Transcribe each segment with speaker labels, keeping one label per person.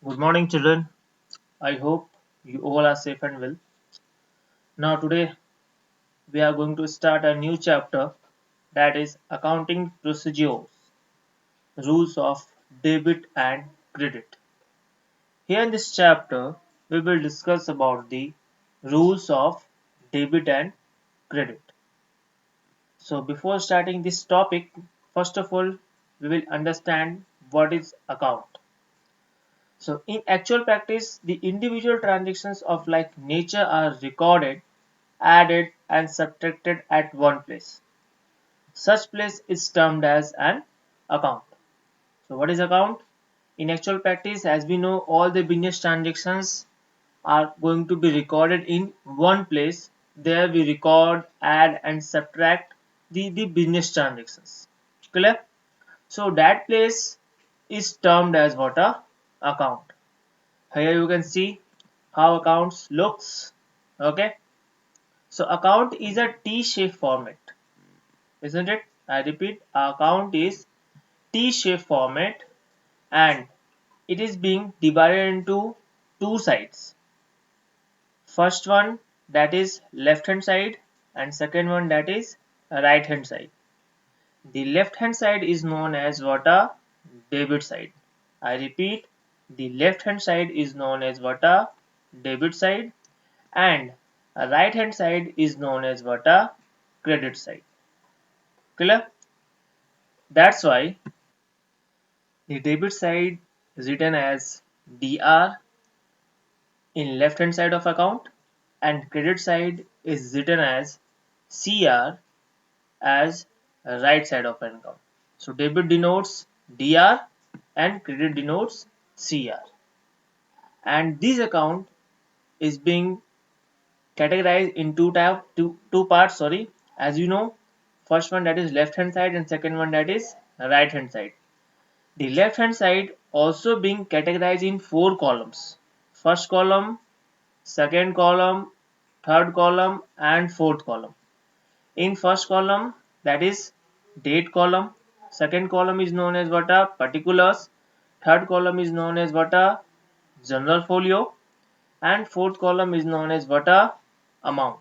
Speaker 1: Good morning, children. I hope you all are safe and well. Now, today we are going to start a new chapter, that is accounting procedures, rules of debit and credit. Here in this chapter, we will discuss about the rules of debit and credit. So, before starting this topic, first of all, we will understand what is account. So, in actual practice, the individual transactions of like nature are recorded, added and subtracted at one place. Such place is termed as an account. So what is account? In actual practice, as we know, all the business transactions are going to be recorded in one place. There we record, add and subtract the business transactions. Clear? So that place is termed as what a account. Here you can see how accounts looks. Okay. So account is a T-shaped format, isn't it? I repeat, account is T-shaped format and it is being divided into two sides. First one, that is left hand side, and second one, that is right hand side. The left hand side is known as what a debit side. I repeat, the left hand side is known as what a debit side and a right hand side is known as what a credit side. Clear? That's why the debit side is written as DR in left hand side of account and credit side is written as CR as right side of an account. So debit denotes DR and credit denotes CR. And this account is being categorized in two parts, sorry. As you know, first one that is left hand side and second one that is right hand side. The left hand side also being categorized in four columns. First column, second column, third column and fourth column. In first column, that is date column. Second column is known as what a particulars. Third column is known as what a general folio. And fourth column is known as what a amount.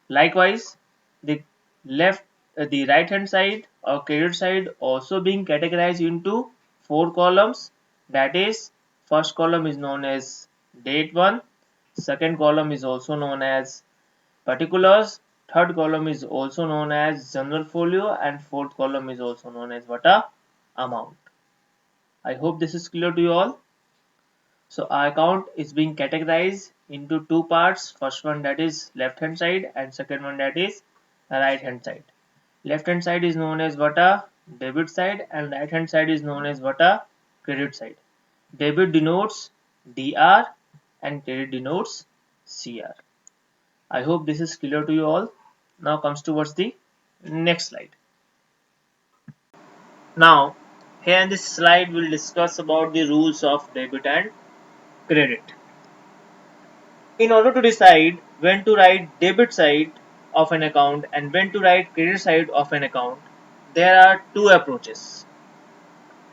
Speaker 1: Likewise, the left the right hand side or credit side also being categorized into four columns, that is first column is known as date 1, second column is also known as particulars, third column is also known as general folio and fourth column is also known as what a amount. I hope this is clear to you all. So our account is being categorized into two parts. First one that is left hand side and second one that is right hand side. Left hand side is known as what a debit side and right hand side is known as what a credit side. Debit denotes DR and credit denotes CR. I hope this is clear to you all. Now comes towards the next slide. Now here in this slide we'll discuss about the rules of debit and credit. In order to decide when to write debit side of an account and when to write credit side of an account, there are two approaches.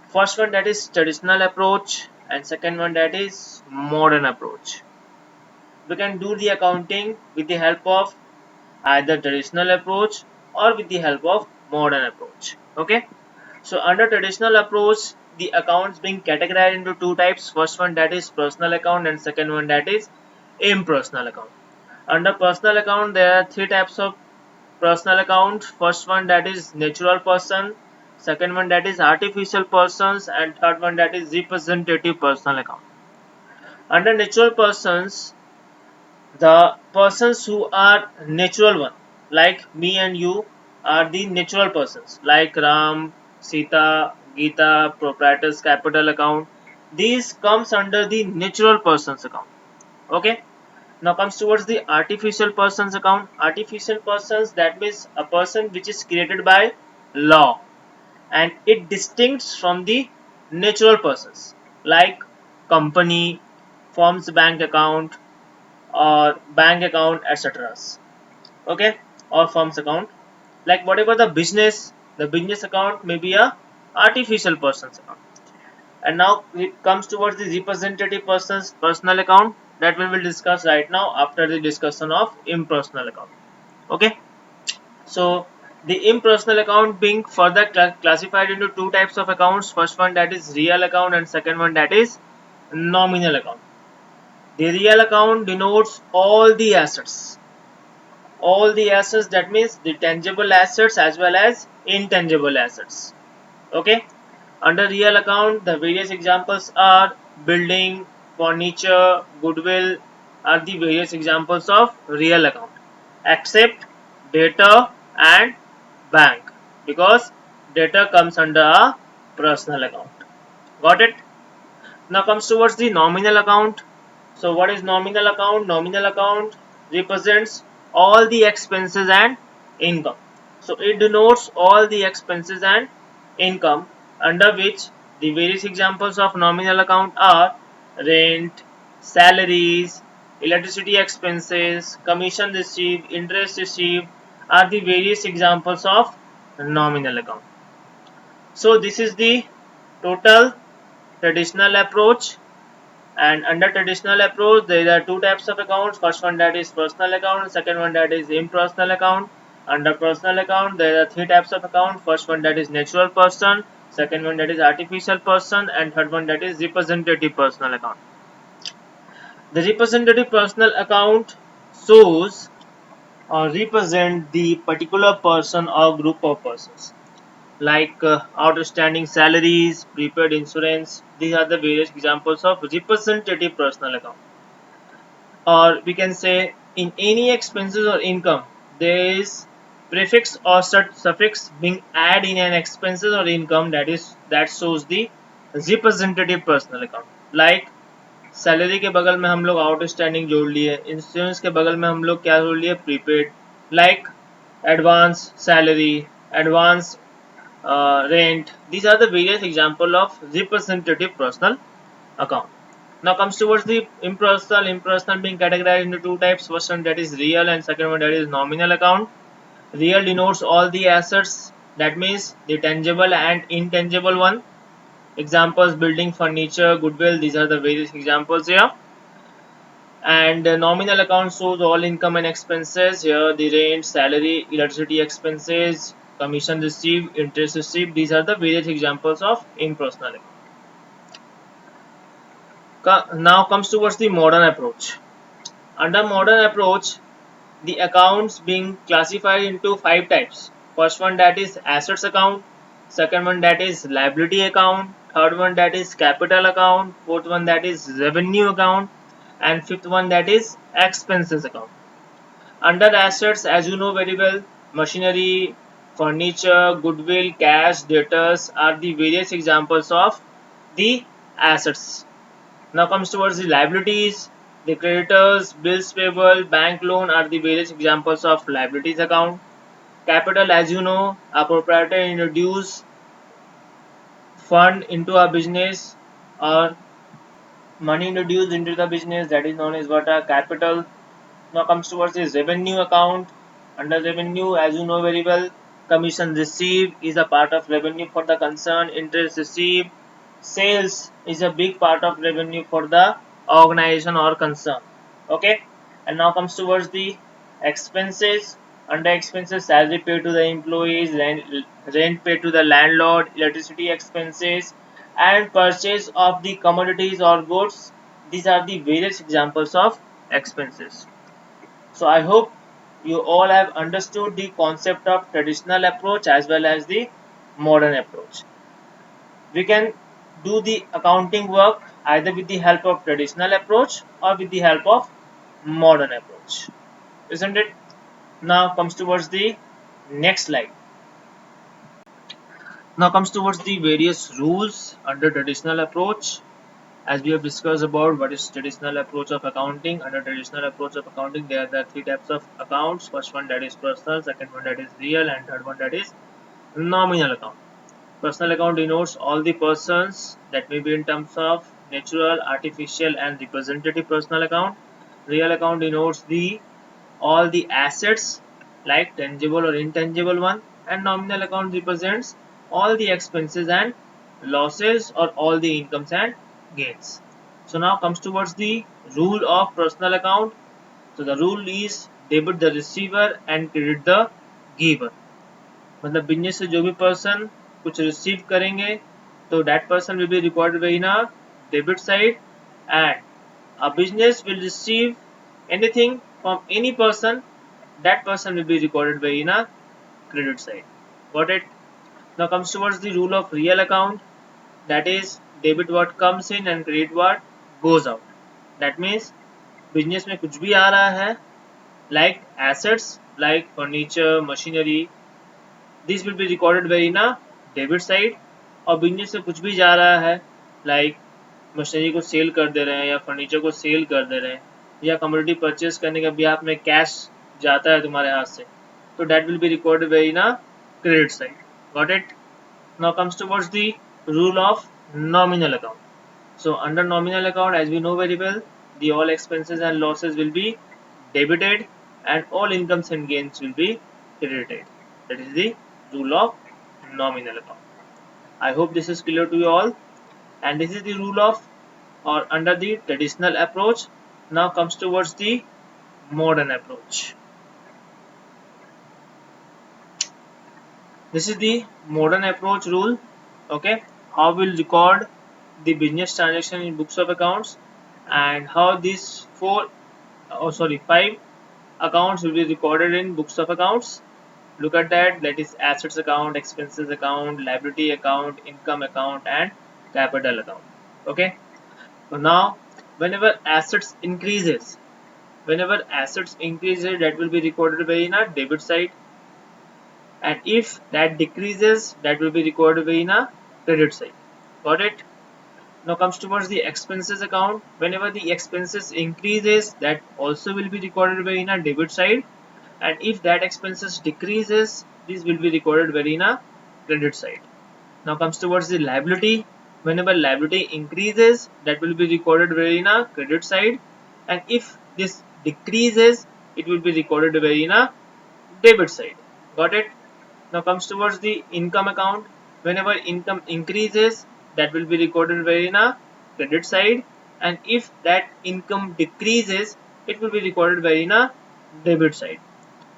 Speaker 1: First one that is traditional approach and second one that is modern approach. We can do the accounting with the help of either traditional approach or with the help of modern approach. Okay. So under traditional approach, the accounts being categorized into two types. First one that is personal account and second one that is impersonal account. Under personal account, there are three types of personal account. First one that is natural person, second one that is artificial persons, and third one that is representative personal account. Under natural persons, the persons who are natural one, like me and you, are the natural persons, like Ram, Sita, Gita, proprietors capital account. These comes under the natural persons account. Okay. Now comes towards the artificial persons account. Artificial persons, that means a person which is created by law and it distincts from the natural persons like company, firm's bank account or bank account, etc. Okay, or firm's account. Like whatever the business account may be a artificial persons account. And now it comes towards the representative person's personal account that we will discuss right now after the discussion of impersonal account. Okay, so the impersonal account being further classified into two types of accounts. First one that is real account and second one that is nominal account. The real account denotes all the assets, that means the tangible assets as well as intangible assets. Okay, under real account the various examples are building, furniture, goodwill are the various examples of real account, except debtor and bank, because debtor comes under a personal account. Got it? Now comes towards the nominal account. So what is nominal account? Nominal account represents all the expenses and income. So it denotes all the expenses and income, under which the various examples of nominal account are rent, salaries, electricity expenses, commission received, interest received are the various examples of nominal account. So this is the total traditional approach. And under traditional approach there are two types of accounts. First one that is personal account, second one that is impersonal account. Under personal account there are three types of account. First one that is natural person, second one that is artificial person, and third one that is representative personal account. The representative personal account shows or represent the particular person or group of persons, like outstanding salaries, prepaid insurance. These are the various examples of representative personal account. Or we can say in any expenses or income there is prefix or suffix being added in an expenses or income, that shows the representative personal account. Like salary के बगल में हम लोग outstanding जोड़ लिए, insurance के बगल में हम लोग क्या जोड़ लिए, prepaid. Like advance salary, advance rent. These are the various example of representative personal account. Now comes towards the impersonal. Impersonal being categorized into two types. First one that is real and second one that is nominal account. Real denotes all the assets, that means the tangible and intangible one. Examples building, furniture, goodwill. These are the various examples here. And nominal account shows all income and expenses. Here the rent, salary, electricity expenses, commission received, interest received. These are the various examples of impersonal account. Now comes towards the modern approach. Under modern approach, the accounts being classified into five types. First one that is assets account, second one that is liability account, third one that is capital account, fourth one that is revenue account, and fifth one that is expenses account. Under assets, as you know very well, machinery, furniture, goodwill, cash, debtors are the various examples of the assets. Now comes towards the liabilities. The creditors, bills payable, bank loan are the various examples of liabilities account. Capital, as you know, a proprietor introduce fund into a business or money introduced into the business, that is known as what a capital. Now comes towards the revenue account. Under revenue, as you know very well, commission received is a part of revenue for the concern, interest received, sales is a big part of revenue for the organization or concern. Okay, and now comes towards the expenses. Under expenses, salary paid to the employees, rent paid to the landlord, electricity expenses, and purchase of the commodities or goods. These are the various examples of expenses. So I hope you all have understood the concept of traditional approach as well as the modern approach. We can do the accounting work either with the help of traditional approach or with the help of modern approach. Isn't it? Now comes towards the next slide. Now comes towards the various rules under traditional approach. As we have discussed about what is traditional approach of accounting. Under traditional approach of accounting, there are the three types of accounts. First one that is personal, second one that is real, and third one that is nominal account. Personal account denotes all the persons, that may be in terms of natural, artificial, and representative personal account. Real account denotes the all the assets, like tangible or intangible one, and nominal account represents all the expenses and losses or all the incomes and gains. So now comes towards the rule of personal account. So the rule is debit the receiver and credit the giver. मतलब business से जो भी person कुछ receive करेंगे तो that person will be recorded in a debit side and a business will receive anything from any person, that person will be recorded by in a credit side. Got it? Now comes towards the rule of real account, that is debit what comes in and credit what goes out. That means business में कुछ भी आ रहा है like assets like furniture, machinery, this will be recorded by in a debit side. और business से कुछ भी जा रहा है like मशीनरी को सेल कर दे रहे हैं या फर्नीचर को सेल कर दे रहे हैं या कमोडिटी परचेज करने के बिहाफ में कैश जाता है तुम्हारे हाथ से तो that will be recorded by in a credit side. Got it? Now comes towards the rule of nominal account. So under nominal account, as we know very well, the all expenses and losses will be debited and all incomes and gains will be credited. That is the rule of nominal account. I hope this is clear to you all. And this is the rule of or under the traditional approach. Now comes towards the modern approach. This is the modern approach rule. Okay, how we'll record the business transaction in books of accounts and how these five accounts will be recorded in books of accounts. Look at that. That is assets account, expenses account, liability account, income account, and capital account. Okay. So now, whenever assets increases, that will be recorded by in a debit side, and if that decreases, that will be recorded by in a credit side. Got it? Now comes towards the expenses account. Whenever the expenses increases, that also will be recorded by in a debit side, and if that expenses decreases, this will be recorded by in a credit side. Now comes towards the liability. Whenever liability increases, that will be recorded by in a credit side, and if this decreases, it will be recorded by in a debit side. Got it? Now comes towards the income account. Whenever income increases, that will be recorded by in a credit side, and if that income decreases, it will be recorded by in a debit side.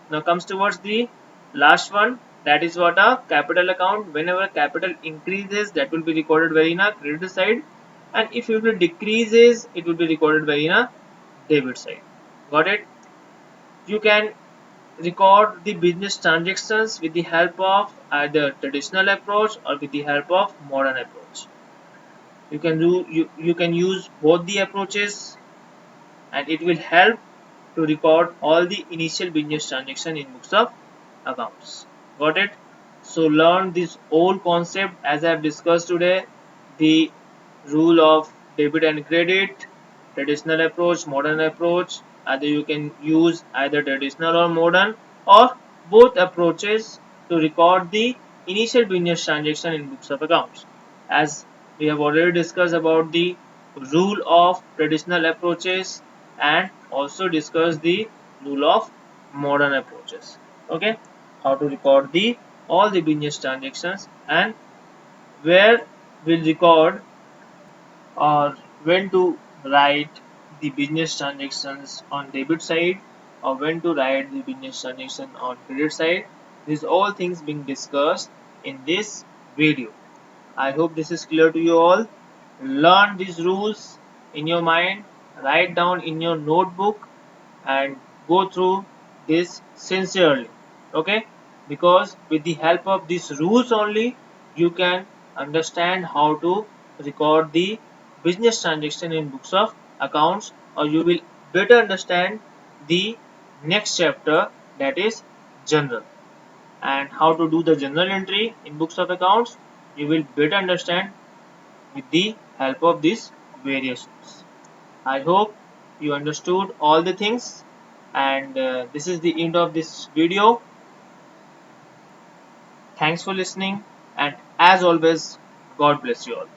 Speaker 1: Now comes towards the last one, that is what a capital account. Whenever capital increases, that will be recorded by in a credit side, and if it will decreases, it will be recorded by in a debit side. Got it? You can record the business transactions with the help of either traditional approach or with the help of modern approach. You can use both the approaches, and it will help to record all the initial business transaction in books of accounts. Got it? So learn this whole concept as I have discussed today, the rule of debit and credit, traditional approach, modern approach. Either you can use either traditional or modern or both approaches to record the initial business transaction in books of accounts. As we have already discussed about the rule of traditional approaches and also discussed the rule of modern approaches. Okay, how to record the all the business transactions and where we'll record or when to write the business transactions on debit side or when to write the business transaction on credit side. These all things being discussed in this video. I hope this is clear to you all. Learn these rules in your mind, write down in your notebook, and go through this sincerely. Okay? Because with the help of these rules only, you can understand how to record the business transaction in books of accounts, or you will better understand the next chapter, that is general, and how to do the journal entry in books of accounts. You will better understand with the help of these various tools. I hope you understood all the things, and this is the end of this video. Thanks for listening, and as always, God bless you all.